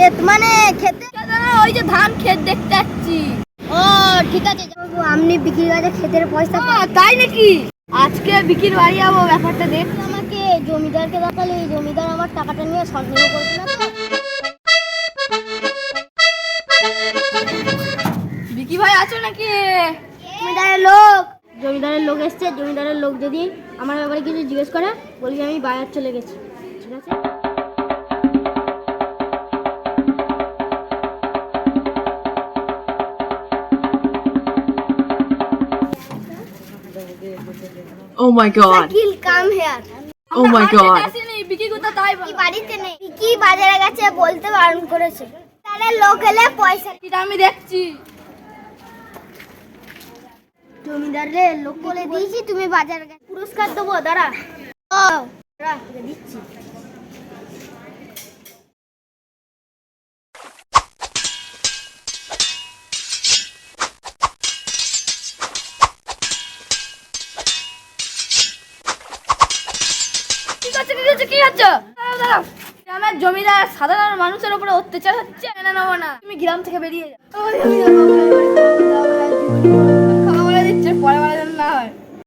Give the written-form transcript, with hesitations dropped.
ক্ষেত মানে খেতে ওই যে ধান ক্ষেত দেখতে যাচ্ছি। ও ঠিক আছে, আপনি বিক্রি বাজারে ক্ষেতের পয়সা তাই নাকি? আজকে বিক্রির বাড়ি যাবো, ব্যাপারটা দেখ। আমাকে জমিদারকে দেখালে জমিদার আমার টাকাটা নিয়ে সন্দেহ করবে না তো? বিকি ভাই আছো নাকি? জমিদারের লোক এসছে। জমিদারের লোক যদি আমার ব্যাপারে কিছু জিজ্ঞেস করে, বলবি আমি বাজার চলে গেছি, ঠিক আছে? Oh my god. কিল come here. Oh my god. Vicky কোথা তাই বল। বাড়িতে নেই, বিকি বাজারে গেছে, বলতে বারণ করেছে। তাহলে লোক এলে পয়সা দিতে আমি দেখছি। জমিদারে লোক বলে দিয়েছি তুমি বাজারে গেছে, পুরস্কার দেবো, দাঁড়া। ও দাঁড়া, দিচ্ছি। আমার জমিদার সাধারণ মানুষের উপরে অত্যাচার হচ্ছে, মেনে নেবো না। তুমি গ্রাম থেকে বেরিয়ে যাও।